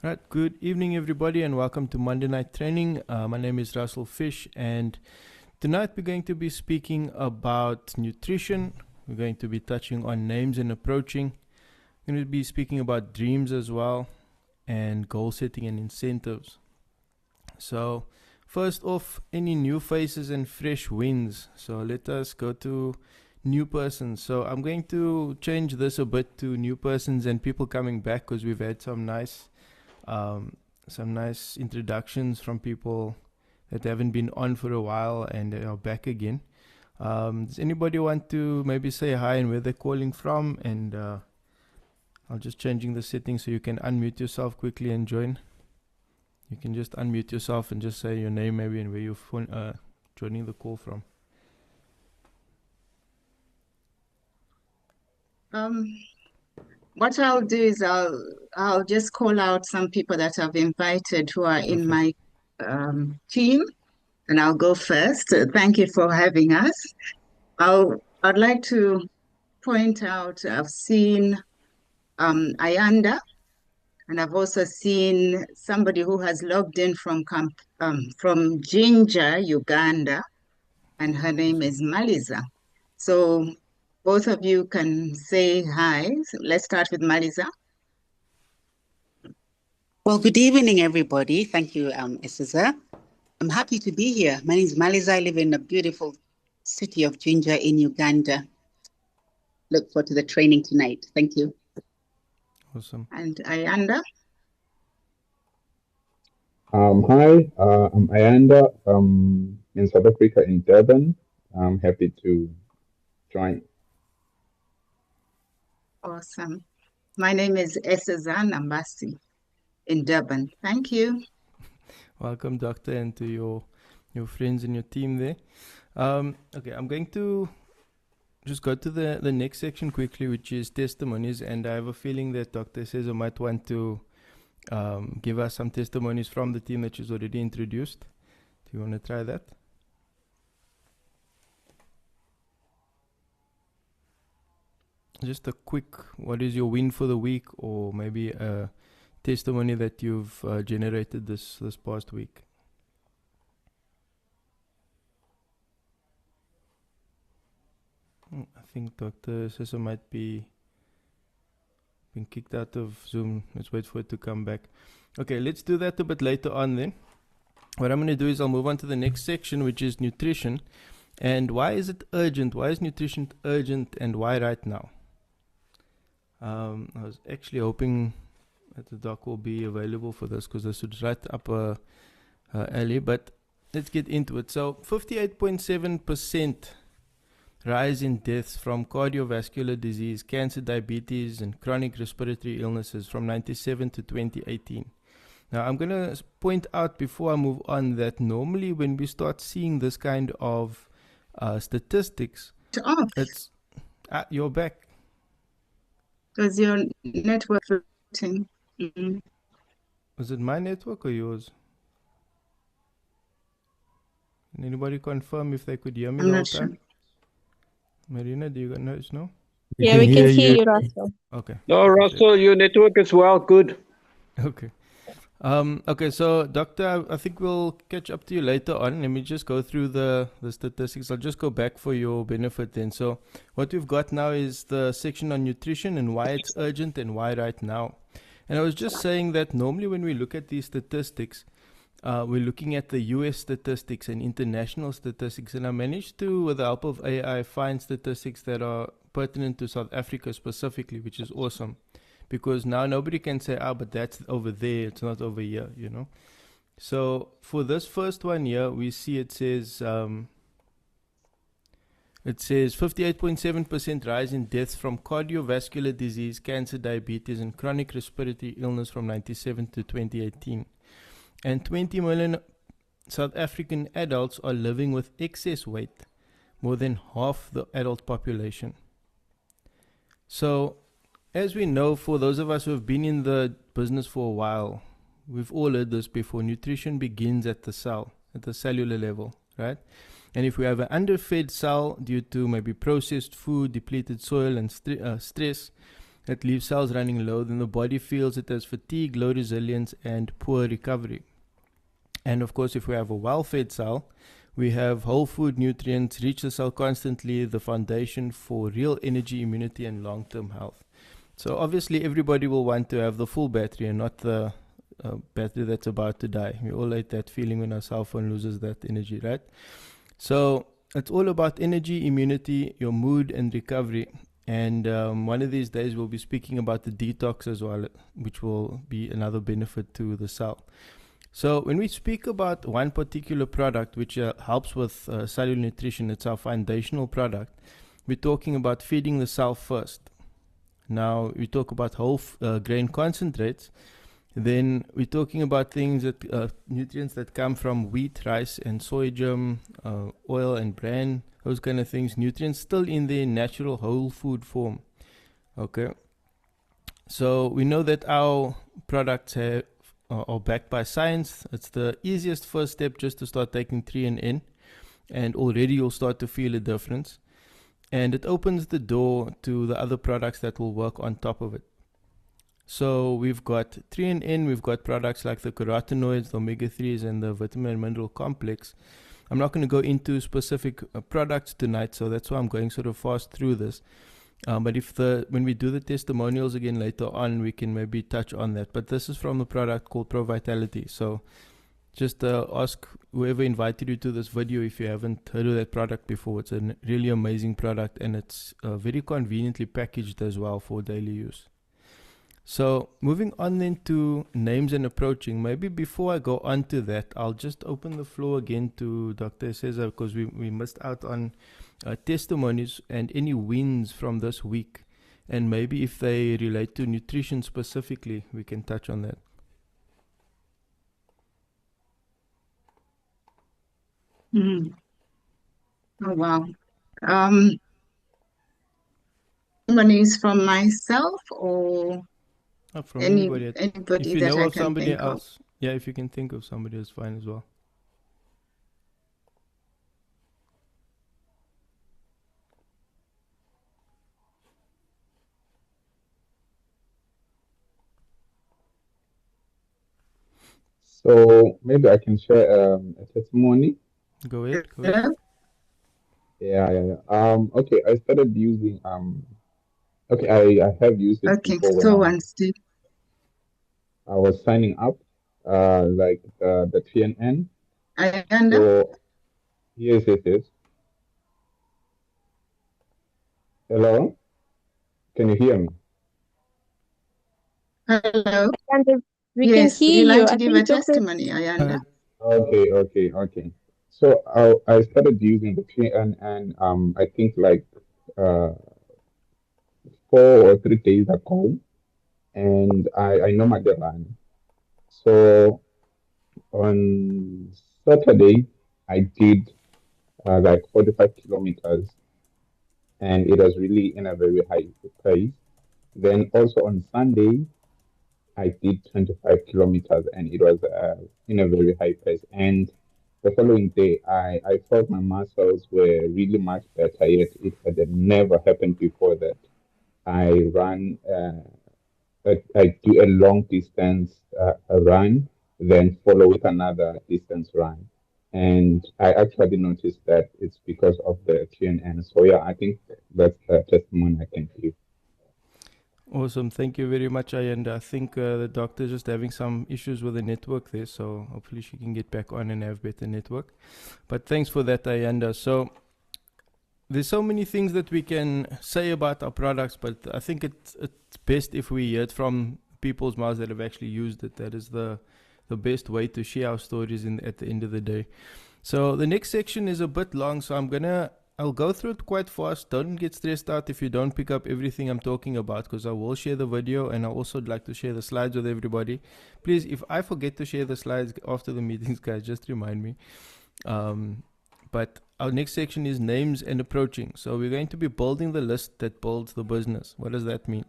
Right, good evening, everybody, and welcome to Monday Night Training. My name is Russell Fish, and tonight we're going to be speaking about nutrition. We're going to be touching on names and approaching. We're going to be speaking about dreams as well, and goal setting and incentives. So, first off, any new faces and fresh wins. So, let us go to new persons. So, I'm going to change this a bit to new persons and people coming back because we've had some nice introductions from people that haven't been on for a while and they are back again. Does anybody want to maybe say hi and where they're calling from? And I'm just changing the settings so you can unmute yourself quickly and join. You can just unmute yourself and just say your name maybe and where you're joining the call from. What I'll do is I'll just call out some people that I've invited who are in my team, and I'll go first. Thank you for having us. I'd like to point out I've seen Ayanda, and I've also seen somebody who has logged in from Jinja, Uganda, and her name is Maliza. So both of you can say hi. So let's start with Maliza. Well, good evening, everybody. Thank you, Essiza. I'm happy to be here. My name is Maliza. I live in the beautiful city of Jinja in Uganda. Look forward to the training tonight. Thank you. Awesome. And Ayanda. Hi, I'm Ayanda in South Africa in Durban. I'm happy to join. Awesome. My name is Essezan Ambasi in Durban. Thank you. Welcome, Doctor, and to your friends and your team there. Okay, I'm going to just go to the next section quickly, which is testimonies, and I have a feeling that Dr. Cesar might want to give us some testimonies from the team that she's already introduced. Do you want to try that? Just a quick, what is your win for the week, or maybe a testimony that you've generated this past week? I think Dr. Cesar might be been kicked out of Zoom. Let's wait for it to come back. Okay, let's do that a bit later on then. What I'm going to do is I'll move on to the next section, which is nutrition. And why is it urgent? Why is nutrition urgent, and why right now? I was actually hoping that the doc will be available for this because this would right up alley, but let's get into it. So 58.7% rise in deaths from cardiovascular disease, cancer, diabetes, and chronic respiratory illnesses from 97 to 2018. Now, I'm going to point out before I move on that normally when we start seeing this kind of statistics, it's you're back. Because your network floating. Mm-hmm. Was it my network or yours? Can anybody confirm if they could hear me I'm the not whole sure. time? Marina, do you got notes? No? Yeah, we can hear you, Russell. Okay. No, Russell, your network is well. Good. Okay. Okay, so Doctor, I think we'll catch up to you later on. Let me just go through the statistics. I'll just go back for your benefit then. So what we've got now is the section on nutrition and why it's urgent and why right now. And I was just saying that normally when we look at these statistics, we're looking at the US statistics and international statistics. And I managed to, with the help of AI, find statistics that are pertinent to South Africa specifically, which is awesome. Because now nobody can say, but that's over there, it's not over here, you know. So for this first one here, we see it says 58.7% rise in deaths from cardiovascular disease, cancer, diabetes, and chronic respiratory illness from 97 to 2018. And 20 million South African adults are living with excess weight, more than half the adult population. So as we know, for those of us who have been in the business for a while, we've all heard this before. Nutrition begins at the cell, at the cellular level, right? And if we have an underfed cell due to maybe processed food, depleted soil, and stress, that leaves cells running low, then the body feels it as fatigue, low resilience, and poor recovery. And of course, if we have a well-fed cell, we have whole food nutrients reach the cell constantly, the foundation for real energy, immunity, and long-term health. So obviously, everybody will want to have the full battery and not the battery that's about to die. We all hate that feeling when our cell phone loses that energy, right? So it's all about energy, immunity, your mood, and recovery. And one of these days, we'll be speaking about the detox as well, which will be another benefit to the cell. So when we speak about one particular product which helps with cellular nutrition, it's our foundational product. We're talking about feeding the cell first. Now we talk about whole grain concentrates. Then we're talking about things that nutrients that come from wheat, rice, and soy germ, oil and bran, those kind of things. Nutrients still in their natural whole food form. Okay. So we know that our products are backed by science. It's the easiest first step just to start taking 3NN, and already you'll start to feel a difference. And it opens the door to the other products that will work on top of it. So we've got 3NN, we've got products like the carotenoids, the omega-3s, and the vitamin and mineral complex. I'm not going to go into specific products tonight, so that's why I'm going sort of fast through this. But when we do the testimonials again later on, we can maybe touch on that. But this is from a product called Pro Vitality. So just ask whoever invited you to this video if you haven't heard of that product before. It's a really amazing product, and it's very conveniently packaged as well for daily use. So moving on then to names and approaching. Maybe before I go on to that, I'll just open the floor again to Dr. Cesar, because we missed out on testimonies and any wins from this week. And maybe if they relate to nutrition specifically, we can touch on that. Oh, wow. Money is from myself or From anybody. anybody if you that know I of can somebody think else. Yeah, if you can think of somebody, it's fine as well. So maybe I can share a testimony. Go ahead. Yeah. Okay, I started using okay, I have used it before so when Steve. I was signing up, like the 3NN. I know. So yes. Hello, can you hear me? Hello. We can Yes, would hear you you. like to I give a think Dr. testimony, Ayanda? Okay. So I started using the 3NN, I think like 4 or 3 days ago, and I normally run. So on Saturday, I did like 45 kilometers, and it was really in a very high pace. Then also on Sunday, I did 25 kilometers, and it was in a very high pace. And the following day, I felt my muscles were really much better, yet it had never happened before that. I run, I do a long distance run, then follow with another distance run. And I actually noticed that it's because of the 3NN. So yeah, I think that's the testimony I can give. Awesome. Thank you very much, Ayanda. I think the doctor's just having some issues with the network there, so hopefully she can get back on and have better network. But thanks for that, Ayanda. So there's so many things that we can say about our products, but I think it's best if we hear it from people's mouths that have actually used it. That is the best way to share our stories at the end of the day. So the next section is a bit long, so I'll go through it quite fast. Don't get stressed out if you don't pick up everything I'm talking about, because I will share the video, and I also like to share the slides with everybody. Please, if I forget to share the slides after the meetings, guys, just remind me. But our next section is names and approaching. So we're going to be building the list that builds the business. What does that mean?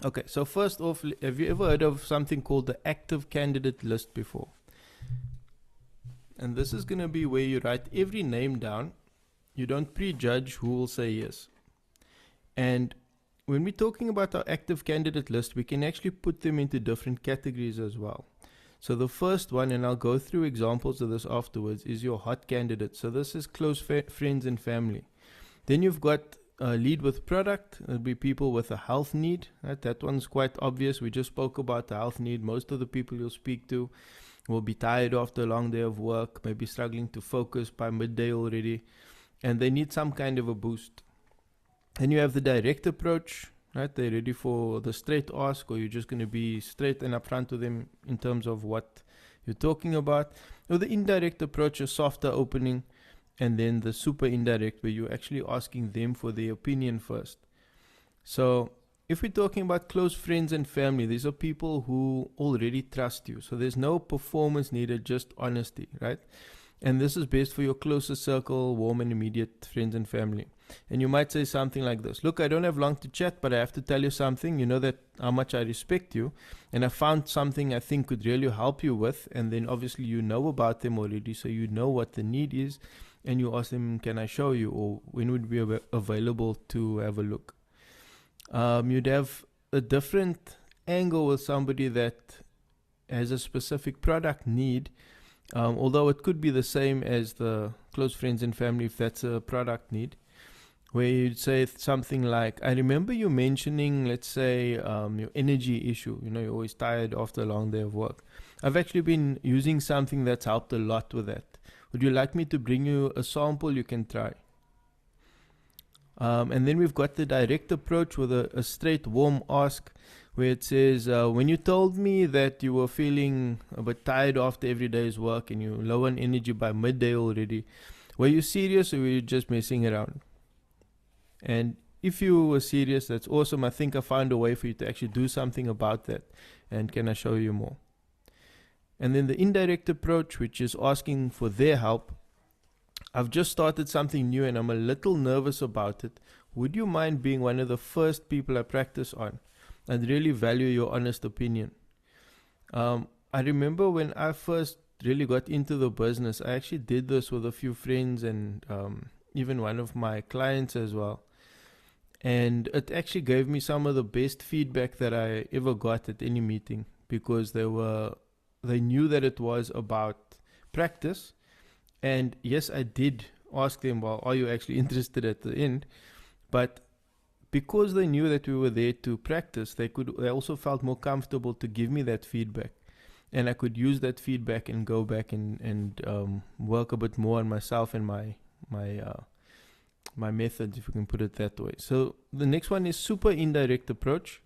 Okay, so first off, have you ever heard of something called the active candidate list before? And this is going to be where you write every name down. You don't prejudge who will say yes. And when we're talking about our active candidate list, we can actually put them into different categories as well. So the first one, and I'll go through examples of this afterwards, is your hot candidate. So this is close friends and family. Then you've got lead with product. It'll be people with a health need. Right? That one's quite obvious. We just spoke about the health need. Most of the people you'll speak to will be tired after a long day of work, maybe struggling to focus by midday already, and they need some kind of a boost. Then you have the direct approach. Right, they're ready for the straight ask, or you're just going to be straight and upfront with them in terms of what you're talking about. Or the indirect approach, a softer opening, and then the super indirect, where you're actually asking them for their opinion first. So if we're talking about close friends and family, these are people who already trust you. So there's no performance needed, just honesty, right? And this is best for your closest circle, warm and immediate friends and family. And you might say something like this: look, I don't have long to chat, but I have to tell you something. You know that how much I respect you, and I found something I think could really help you with. And then obviously you know about them already, so you know what the need is, and you ask them, can I show you, or when would be available to have a look. You'd have a different angle with somebody that has a specific product need, although it could be the same as the close friends and family if that's a product need, where you'd say something like, I remember you mentioning, let's say, your energy issue. You know, you're always tired after a long day of work. I've actually been using something that's helped a lot with that. Would you like me to bring you a sample you can try? And then we've got the direct approach with a straight, warm ask, where it says, when you told me that you were feeling a bit tired after every day's work and you're low on energy by midday already, were you serious or were you just messing around? And if you were serious, that's awesome. I think I found a way for you to actually do something about that. And can I show you more? And then the indirect approach, which is asking for their help. I've just started something new and I'm a little nervous about it. Would you mind being one of the first people I practice on? I'd really value your honest opinion. I remember when I first really got into the business, I actually did this with a few friends and even one of my clients as well. And it actually gave me some of the best feedback that I ever got at any meeting, because they knew that it was about practice. And yes, I did ask them, well, are you actually interested at the end? But because they knew that we were there to practice, they also felt more comfortable to give me that feedback. And I could use that feedback and go back and work a bit more on myself and my methods, if you can put it that way. So the next one is super indirect approach.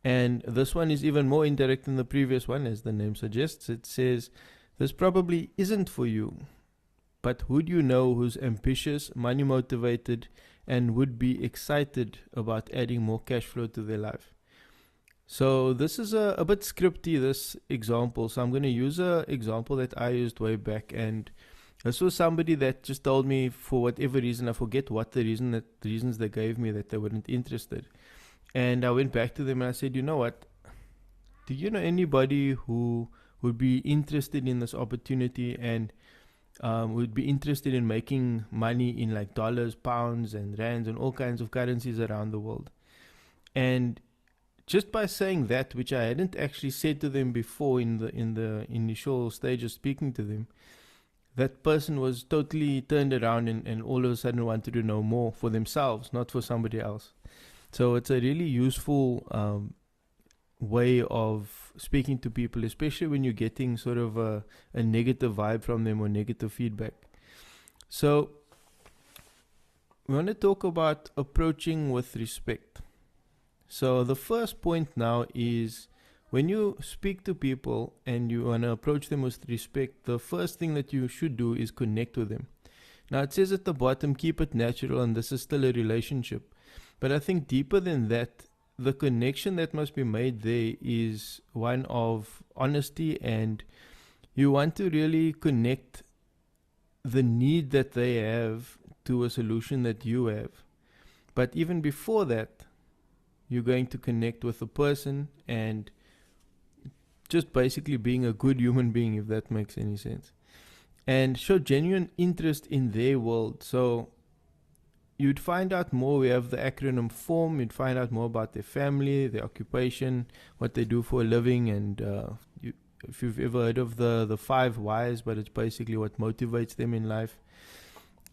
And this one is even more indirect than the previous one, as the name suggests. It says, this probably isn't for you, but would you know who's ambitious, money motivated, and would be excited about adding more cash flow to their life? So this is a bit scripty, this example. So I'm going to use an example that I used way back. And this was somebody that just told me, for whatever reason, I forget what the reasons they gave me, that they weren't interested. And I went back to them and I said, you know what? Do you know anybody who would be interested in this opportunity and would be interested in making money in like dollars, pounds, and rands, and all kinds of currencies around the world? And just by saying that, which I hadn't actually said to them before in the initial stage of speaking to them, that person was totally turned around and all of a sudden wanted to know more for themselves, not for somebody else. So it's a really useful way of speaking to people, especially when you're getting sort of a negative vibe from them or negative feedback. So we want to talk about approaching with respect. So the first point now is, when you speak to people and you want to approach them with respect, the first thing that you should do is connect with them. Now it says at the bottom, keep it natural, and this is still a relationship. But I think deeper than that, the connection that must be made there is one of honesty, and you want to really connect the need that they have to a solution that you have. But even before that, you're going to connect with the person and just basically being a good human being, if that makes any sense, and show genuine interest in their world. So you'd find out more. We have the acronym FORM. You'd find out more about their family, their occupation, what they do for a living, and if you've ever heard of the 5 whys, but it's basically what motivates them in life.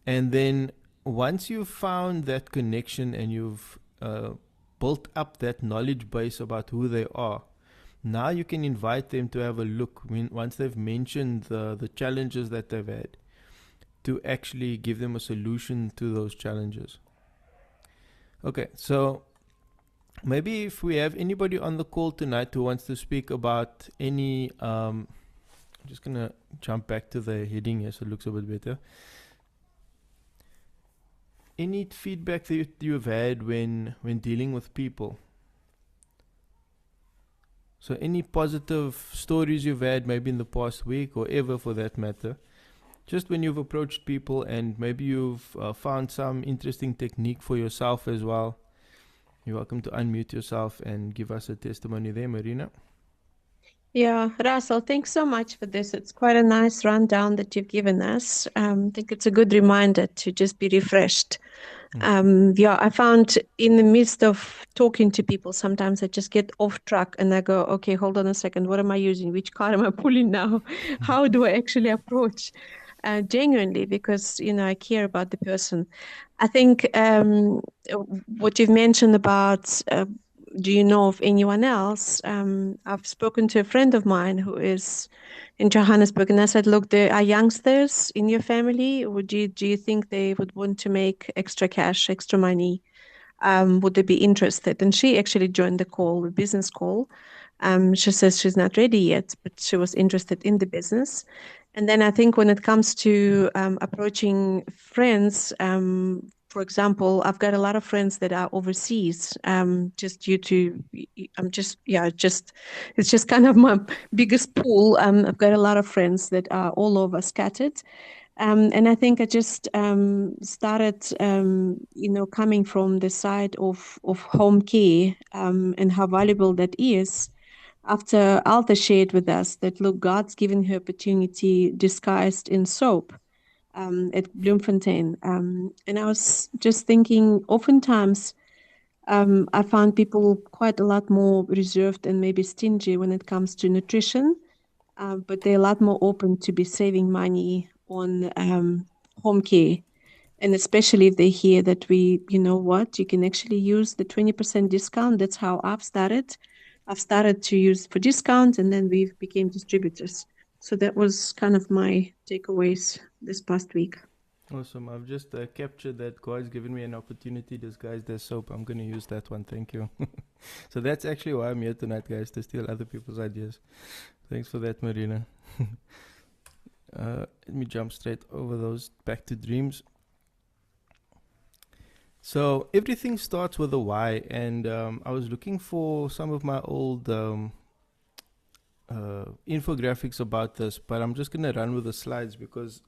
And then once you've found that connection and you've built up that knowledge base about who they are, now you can invite them to have a look once they've mentioned the challenges that they've had, to actually give them a solution to those challenges. Okay, so maybe if we have anybody on the call tonight who wants to speak about any, I'm just going to jump back to the heading here so it looks a bit better. Any feedback that you've had when dealing with people? So any positive stories you've had maybe in the past week or ever for that matter, just when you've approached people and maybe you've found some interesting technique for yourself as well. You're welcome to unmute yourself and give us a testimony there, Marina. Yeah, Russell, thanks so much for this. It's quite a nice rundown that you've given us. I think it's a good reminder to just be refreshed. Yeah, I found in the midst of talking to people, sometimes I just get off track and I go, okay, hold on a second. What am I using? Which card am I pulling now? How do I actually approach? Genuinely, because, I care about the person. I think what you've mentioned about do you know of anyone else? I've spoken to a friend of mine who is in Johannesburg, and I said, look, there are youngsters in your family. Do you think they would want to make extra cash, extra money? Would they be interested? And she actually joined the call, the business call. She says she's not ready yet, but she was interested in the business. And then I think when it comes to approaching friends, for example, I've got a lot of friends that are overseas, just due to, it's just kind of my biggest pool. I've got a lot of friends that are all over scattered. And I think I just started, coming from the side of home care and how valuable that is. After Alta shared with us that, look, God's given her opportunity disguised in soap at Bloemfontein. And I was just thinking, oftentimes I found people quite a lot more reserved and maybe stingy when it comes to nutrition, but they're a lot more open to be saving money on home care. And especially if they hear that you can actually use the 20% discount. That's how I've started. I've started to use for discounts, and then we became distributors. So that was kind of my takeaways this past week. Awesome. I've just captured that. God's given me an opportunity disguised as soap. I'm going to use that one. Thank you. So that's actually why I'm here tonight, guys, to steal other people's ideas. Thanks for that, Marina. Let me jump straight over those back to dreams. So everything starts with a why, and I was looking for some of my old infographics about this, but I'm just going to run with the slides because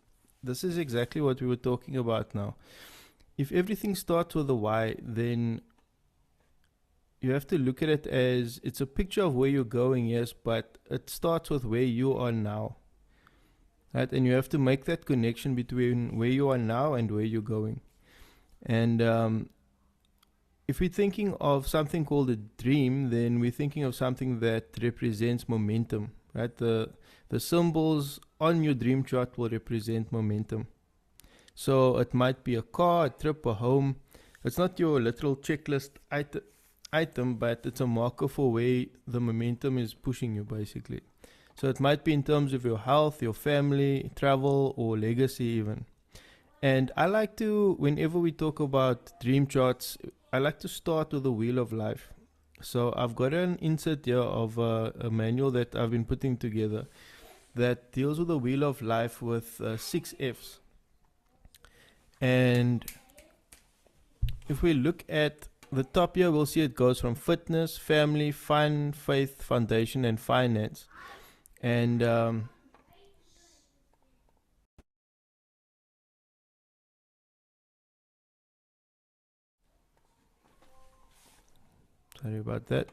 this is exactly what we were talking about now. If everything starts with a why, then you have to look at it as it's a picture of where you're going, yes, but it starts with where you are now. Right? And you have to make that connection between where you are now and where you're going. And if we're thinking of something called a dream, then we're thinking of something that represents momentum, right? The symbols on your dream chart will represent momentum. So it might be a car, a trip, a home. It's not your literal checklist item, but it's a marker for where the momentum is pushing you, basically. So it might be in terms of your health, your family, travel, or legacy even. And I like to, whenever we talk about dream charts, I like to start with the wheel of life. So I've got an insert here of a manual that I've been putting together that deals with the wheel of life with 6 F's. And if we look at the top here, we'll see it goes from fitness, family, fun, faith, foundation, and finance. And sorry about that.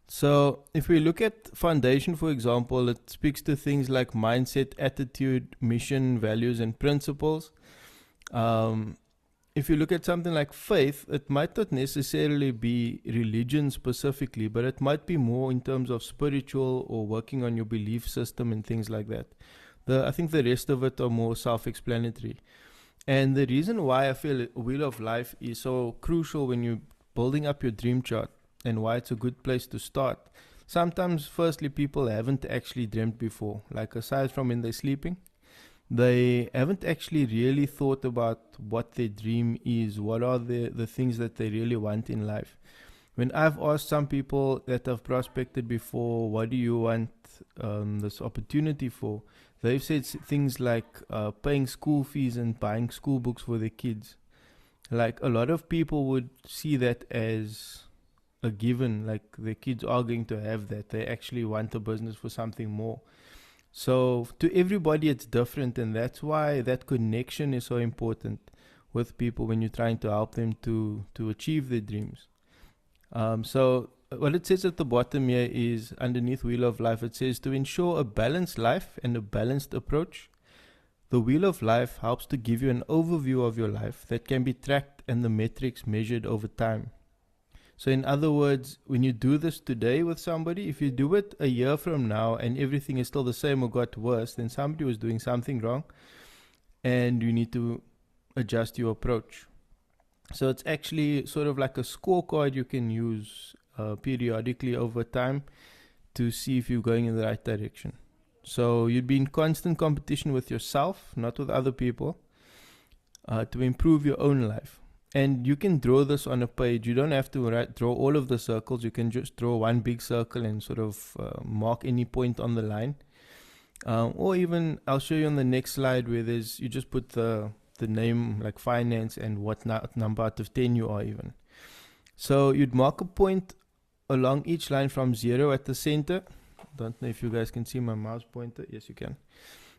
So if we look at foundation, for example, it speaks to things like mindset, attitude, mission, values, and principles. if you look at something like faith, it might not necessarily be religion specifically, but it might be more in terms of spiritual or working on your belief system and things like that. I think the rest of it are more self-explanatory. And the reason why I feel Wheel of Life is so crucial when you're building up your dream chart and why it's a good place to start. Sometimes, firstly, people haven't actually dreamt before. Like, aside from when they're sleeping, they haven't actually really thought about what their dream is, what are the things that they really want in life. When I've asked some people that have prospected before, what do you want this opportunity for? They've said things like paying school fees and buying school books for their kids. Like, a lot of people would see that as a given, like their kids are going to have that. They actually want a business for something more. So to everybody it's different, and that's why that connection is so important with people when you're trying to help them to achieve their dreams. So what it says at the bottom here is, underneath Wheel of Life, it says, to ensure a balanced life and a balanced approach, the Wheel of Life helps to give you an overview of your life that can be tracked and the metrics measured over time. So in other words, when you do this today with somebody, if you do it a year from now and everything is still the same or got worse, then somebody was doing something wrong and you need to adjust your approach. So it's actually sort of like a scorecard you can use periodically over time to see if you're going in the right direction. So you'd be in constant competition with yourself, not with other people, to improve your own life. And you can draw this on a page. You don't have to draw all of the circles. You can just draw one big circle and sort of mark any point on the line. Or even, I'll show you on the next slide where you just put the name like finance and what number out of 10 you are even. So you'd mark a point along each line from 0 at the center. Don't know if you guys can see my mouse pointer. Yes, you can.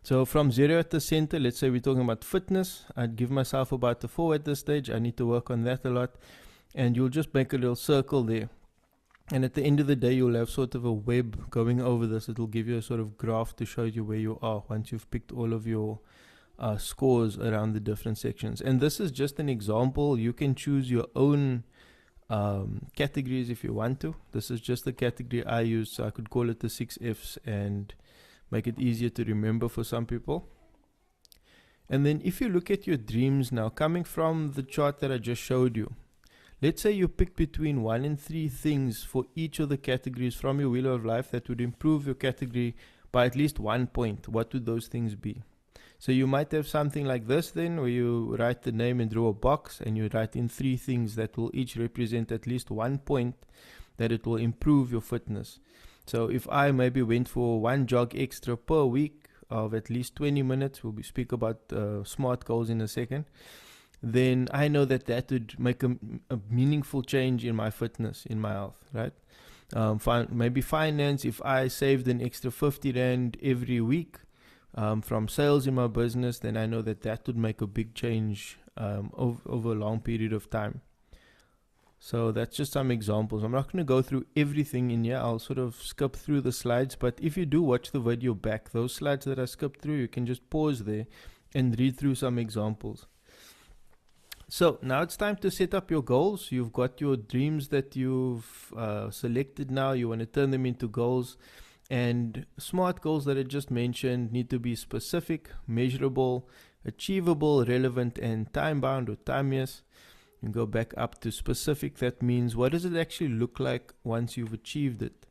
So from 0 at the center, let's say we're talking about fitness. I'd give myself about a 4 at this stage. I need to work on that a lot. And you'll just make a little circle there. And at the end of the day, you'll have sort of a web going over this. It'll give you a sort of graph to show you where you are once you've picked all of your scores around the different sections. And this is just an example. You can choose your own categories if you want to. This is just the category I use, so I could call it the 6 Fs and make it easier to remember for some people. And then if you look at your dreams now, coming from the chart that I just showed you, let's say you pick between 1 and 3 things for each of the categories from your Wheel of Life that would improve your category by at least 1 point. What would those things be? So you might have something like this then, where you write the name and draw a box, and you write in 3 things that will each represent at least 1 point that it will improve your fitness. So if I maybe went for 1 jog extra per week of at least 20 minutes, we'll speak about SMART goals in a second, then I know that would make a meaningful change in my fitness, in my health, right? Maybe finance, if I saved an extra 50 Rand every week from sales in my business, then I know that would make a big change over a long period of time. So that's just some examples. I'm not going to go through everything in here. I'll sort of skip through the slides. But if you do watch the video back, those slides that I skipped through, you can just pause there and read through some examples. So now it's time to set up your goals. You've got your dreams that you've selected now. You want to turn them into goals. And SMART goals that I just mentioned need to be specific, measurable, achievable, relevant, and time-bound or timeless. You go back up to specific. That means, what does it actually look like once you've achieved it?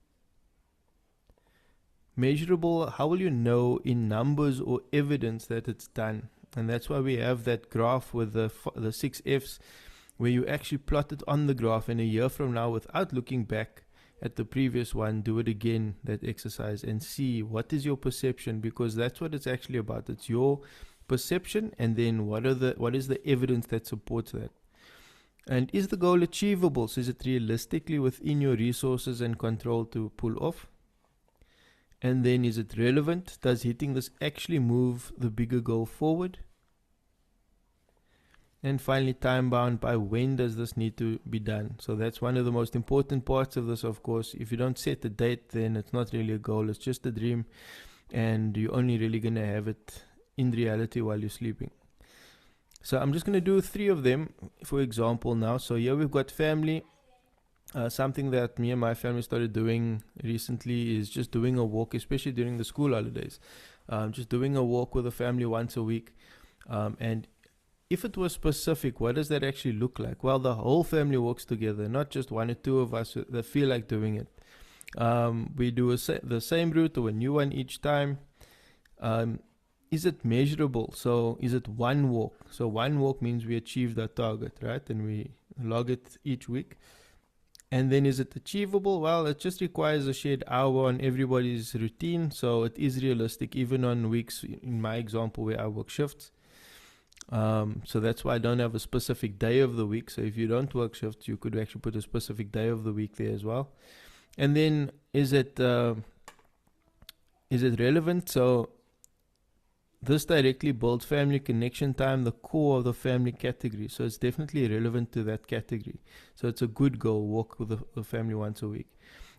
Measurable, how will you know in numbers or evidence that it's done? And that's why we have that graph with the 6 Fs, where you actually plot it on the graph, and a year from now, without looking back at the previous one, do it again, that exercise, and see what is your perception, because that's what it's actually about. It's your perception, and then what is the evidence that supports that? And is the goal achievable? So is it realistically within your resources and control to pull off? And then, is it relevant? Does hitting this actually move the bigger goal forward? And finally, time bound. By when does this need to be done? So that's one of the most important parts of this, of course. If you don't set a date, then it's not really a goal. It's just a dream. And you're only really going to have it in reality while you're sleeping. So I'm just going to do 3 of them, for example, now. So here we've got family. Something that me and my family started doing recently is just doing a walk, especially during the school holidays. Just doing a walk with the family once a week. And if it was specific, what does that actually look like? Well, the whole family walks together, not just 1 or 2 of us that feel like doing it. We do the same route or a new one each time. Is it measurable? So is it one walk? So one walk means we achieved our target, right? And we log it each week. And then is it achievable? Well, it just requires a shared hour on everybody's routine. So it is realistic, even on weeks, in my example, where I work shifts. So that's why I don't have a specific day of the week. So if you don't work shifts, you could actually put a specific day of the week there as well. And then is it relevant? So this directly builds family connection time, the core of the family category. So it's definitely relevant to that category. So it's a good goal, walk with the family once a week.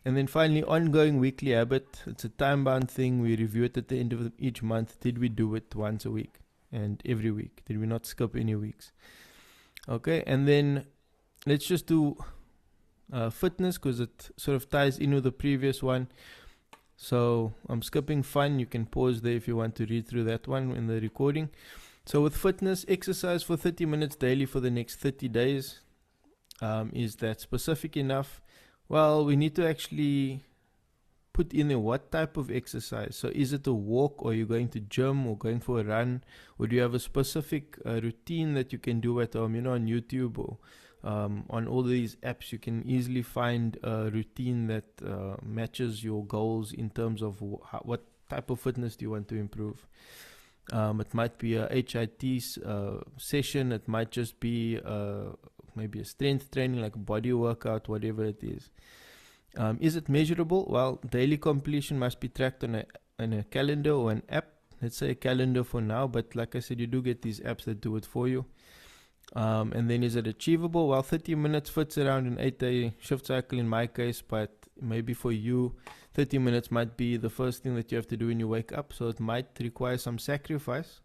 And then finally, ongoing weekly habit. It's a time-bound thing. We review it at the end of each month. Did we do it once a week and every week? Did we not skip any weeks? Okay, and then let's just do fitness, because it sort of ties in with the previous one. So I'm skipping fun. You can pause there if you want to read through that one in the recording. So with fitness, exercise for 30 minutes daily for the next 30 days. Is that specific enough? Well, we need to actually put in there what type of exercise. So is it a walk, or are you going to gym, or going for a run, or do you have a specific routine that you can do at home? On YouTube or on all these apps, you can easily find a routine that matches your goals in terms of what type of fitness do you want to improve. It might be a HIT session. It might just be maybe a strength training, like a body workout, whatever it is. Is it measurable? Well, daily completion must be tracked on a calendar or an app. Let's say a calendar for now, but like I said, you do get these apps that do it for you. And then is it achievable? Well, 30 minutes fits around an 8-day shift cycle in my case, but maybe for you, 30 minutes might be the first thing that you have to do when you wake up. So it might require some sacrifice.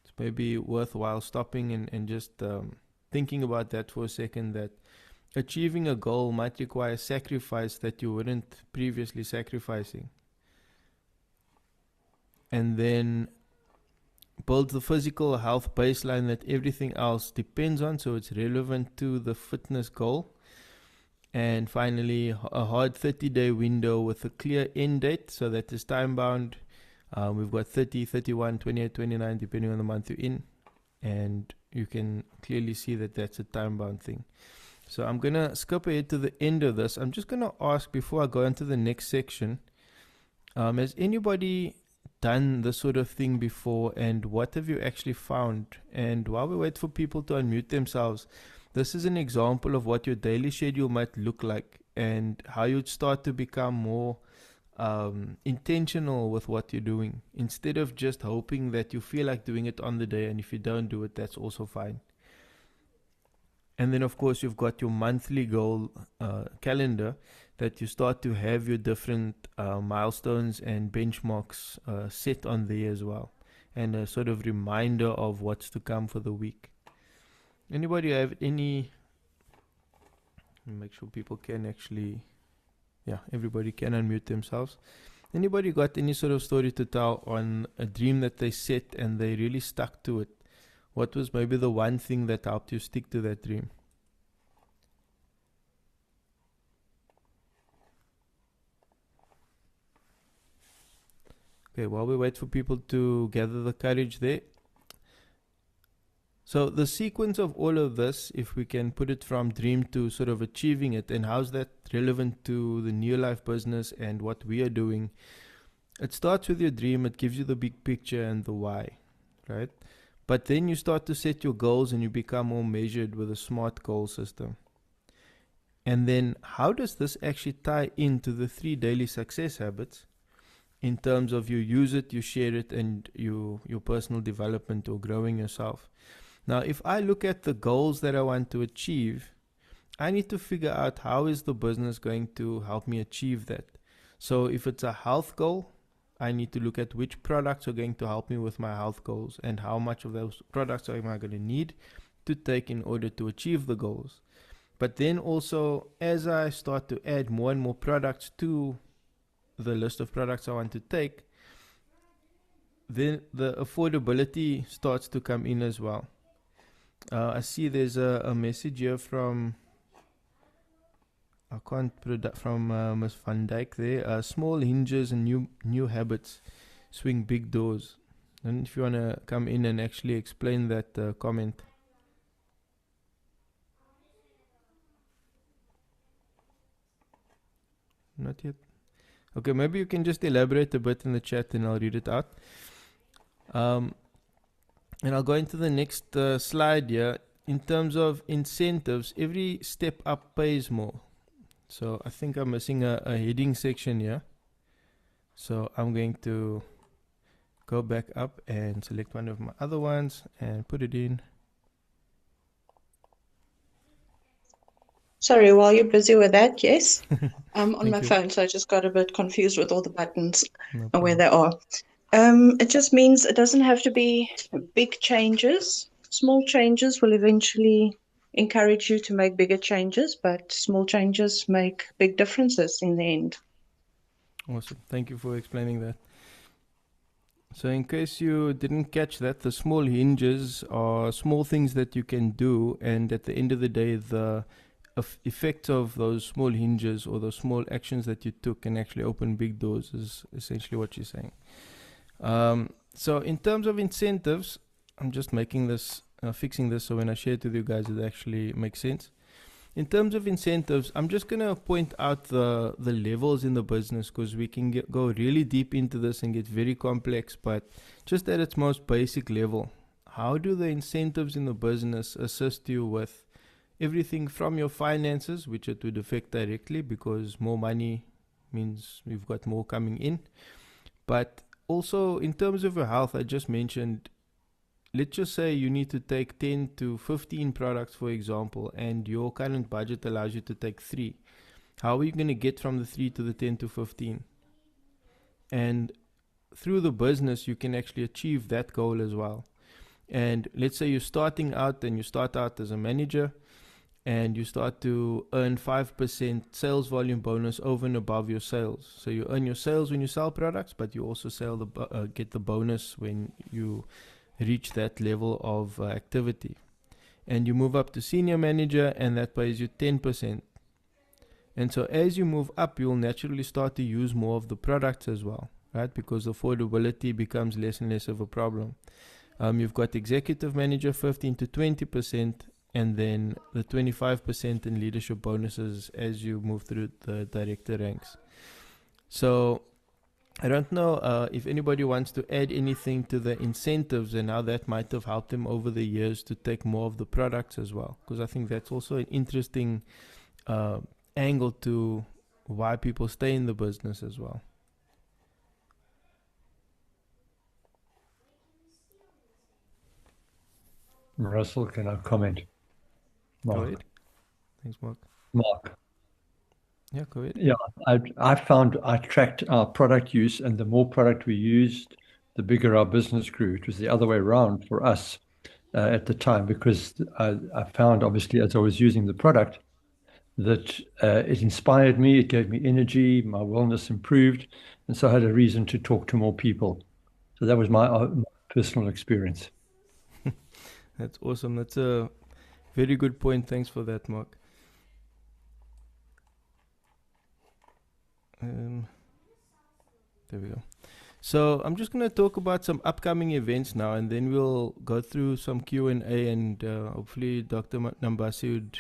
It's maybe worthwhile stopping and just thinking about that for a second, that achieving a goal might require sacrifice that you weren't previously sacrificing. And then build the physical health baseline that everything else depends on, so it's relevant to the fitness goal. And finally, a hard 30-day window with a clear end date, so that is time bound. We've got 30, 31, 28, 29, depending on the month you're in. And you can clearly see that that's a time bound thing. So I'm going to skip ahead to the end of this. I'm just going to ask, before I go into the next section, has anybody done this sort of thing before, and what have you actually found? And while we wait for people to unmute themselves, this is an example of what your daily schedule might look like, and how you'd start to become more intentional with what you're doing, instead of just hoping that you feel like doing it on the day, and if you don't do it, that's also fine. And then of course you've got your monthly goal calendar, that you start to have your different milestones and benchmarks set on there as well, and a sort of reminder of what's to come for the week. Anybody have any? Make sure people can actually, everybody can unmute themselves. Anybody got any sort of story to tell on a dream that they set and they really stuck to it? What was maybe the one thing that helped you stick to that dream? Okay, while we wait for people to gather the courage there. So the sequence of all of this, if we can put it from dream to sort of achieving it, and how's that relevant to the New Life business and what we are doing? It starts with your dream. It gives you the big picture and the why, right? But then you start to set your goals and you become more measured with a SMART goal system. And then how does this actually tie into the 3 daily success habits, in terms of you use it, you share it, and your personal development or growing yourself? Now, if I look at the goals that I want to achieve, I need to figure out how is the business going to help me achieve that. So if it's a health goal, I need to look at which products are going to help me with my health goals and how much of those products am I going to need to take in order to achieve the goals. But then also, as I start to add more and more products to the list of products I want to take, then the affordability starts to come in as well. I see there's a message here from Ms. Van Dijk there. Small hinges and new habits swing big doors. And if you want to come in and actually explain that comment. Not yet. Okay, maybe you can just elaborate a bit in the chat and I'll read it out. And I'll go into the next slide here. In terms of incentives, every step up pays more. So I think I'm missing a heading section here. So I'm going to go back up and select one of my other ones and put it in. Sorry, while you're busy with that, yes. I'm on Thank my you. phone, so I just got a bit confused with all the buttons No and where problem. they are. It just means it doesn't have to be big changes. Small changes will eventually encourage you to make bigger changes, but small changes make big differences in the end. Awesome. Thank you for explaining that. So in case you didn't catch that, the small hinges are small things that you can do, and at the end of the day, the effect of those small hinges or those small actions that you took can actually open big doors, is essentially what you're saying. So in terms of incentives, I'm just making this, fixing this so when I share it with you guys, it actually makes sense. In terms of incentives, I'm just going to point out the levels in the business, because we can go really deep into this and get very complex, but just at its most basic level, how do the incentives in the business assist you with everything from your finances, which it would affect directly because more money means we've got more coming in, but also in terms of your health. I just mentioned, let's just say you need to take 10 to 15 products, for example, and your current budget allows you to take 3. How are you going to get from the 3 to the 10 to 15? And through the business, you can actually achieve that goal as well. And let's say you're starting out and you start out as a manager and you start to earn 5% sales volume bonus over and above your sales. So you earn your sales when you sell products, but you also get the bonus when you reach that level of activity. And you move up to senior manager, and that pays you 10%. And so as you move up, you'll naturally start to use more of the products as well, right? Because affordability becomes less and less of a problem. You've got executive manager 15 to 20%, and then the 25% in leadership bonuses as you move through the director ranks. So I don't know if anybody wants to add anything to the incentives and how that might have helped them over the years to take more of the products as well, because I think that's also an interesting angle to why people stay in the business as well. Russell, can I comment? Mark. Go ahead. Thanks, Mark. Mark. Yeah, go ahead. Yeah, I found I tracked our product use, and the more product we used, the bigger our business grew. It was the other way around for us at the time, because I found, obviously, as I was using the product, that it inspired me, it gave me energy, my wellness improved, and so I had a reason to talk to more people. So that was my personal experience. That's awesome. That's a very good point. Thanks for that, Mark. There we go. So I'm just going to talk about some upcoming events now, and then we'll go through some Q&A, and hopefully Dr. Nambasi would...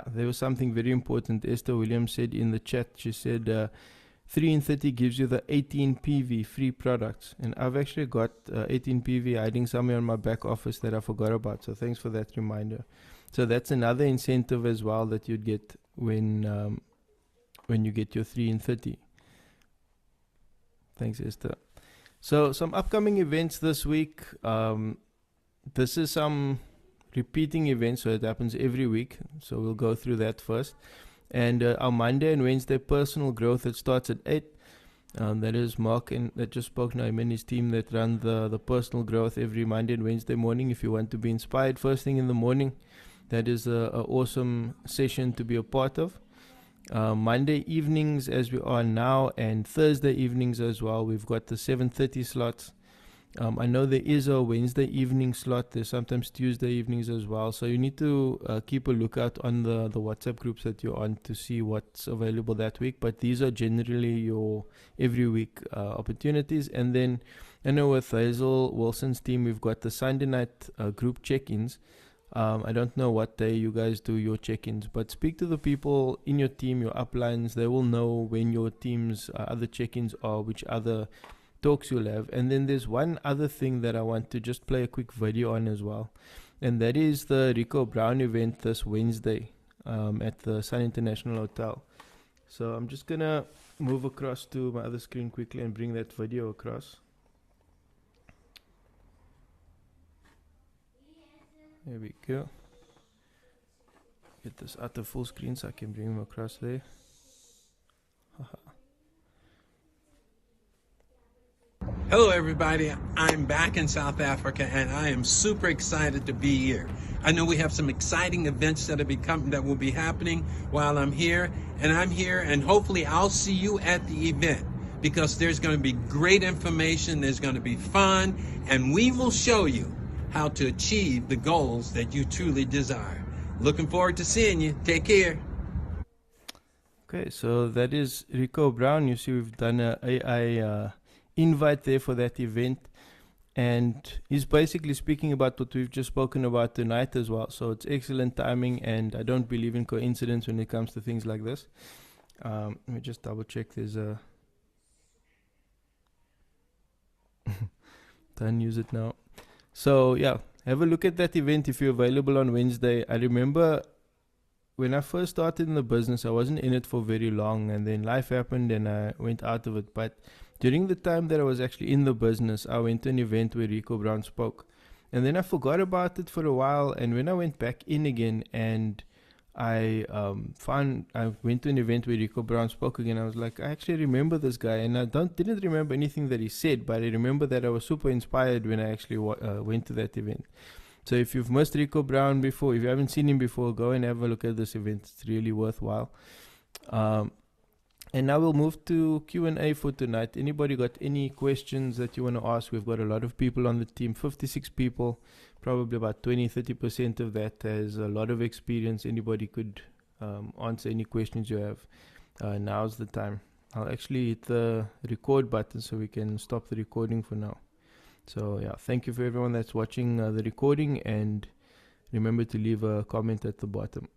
there was something very important. Esther Williams said in the chat, she said 3 in 30 gives you the 18 PV free products. And I've actually got 18 PV hiding somewhere in my back office that I forgot about. So thanks for that reminder. So that's another incentive as well that you'd get when you get your 3 in 30. Thanks, Esther. So some upcoming events this week. This is some repeating events, so it happens every week. So we'll go through that first. And our Monday and Wednesday personal growth, it starts at 8. That is Mark and that just spoke now, him and his team that run the personal growth every Monday and Wednesday morning. If you want to be inspired first thing in the morning, that is a awesome session to be a part of. Monday evenings as we are now, and Thursday evenings as well. We've got the 7:30 slots. I know there is a Wednesday evening slot. There's sometimes Tuesday evenings as well. So you need to keep a lookout on the WhatsApp groups that you're on to see what's available that week. But these are generally your every week opportunities. And then I know with Hazel Wilson's team, we've got the Sunday night group check-ins. I don't know what day you guys do your check-ins, but speak to the people in your team, your uplines. They will know when your team's other check-ins are, which other talks you'll have. And then there's one other thing that I want to just play a quick video on as well, and that is the Rico Brown event this Wednesday at the Sun International Hotel. So I'm just gonna move across to my other screen quickly and bring that video across. There we go. Get this out of full screen so I can bring him across there. Hello everybody, I'm back in South Africa and I am super excited to be here. I know we have some exciting events that will be happening while I'm here, and hopefully I'll see you at the event, because there's going to be great information, there's going to be fun, and we will show you how to achieve the goals that you truly desire. Looking forward to seeing you. Take care. Okay, so that is Rico Brown. You see we've done a AI invite there for that event, and he's basically speaking about what we've just spoken about tonight as well. So it's excellent timing, and I don't believe in coincidence when it comes to things like this. Let me just double check. There's a don't use it now. So yeah, have a look at that event if you're available on Wednesday. I remember when I first started in the business, I wasn't in it for very long, and then life happened and I went out of it. But during the time that I was actually in the business, I went to an event where Rico Brown spoke, and then I forgot about it for a while. And when I went back in again and I went to an event where Rico Brown spoke again, I was like, I actually remember this guy, and I didn't remember anything that he said, but I remember that I was super inspired when I actually went to that event. So if you've missed Rico Brown before, if you haven't seen him before, go and have a look at this event. It's really worthwhile. And now we'll move to Q&A for tonight. Anybody got any questions that you want to ask? We've got a lot of people on the team, 56 people. Probably about 20-30% of that has a lot of experience. Anybody could answer any questions you have. Now's the time. I'll actually hit the record button so we can stop the recording for now. So yeah, thank you for everyone that's watching the recording, and remember to leave a comment at the bottom.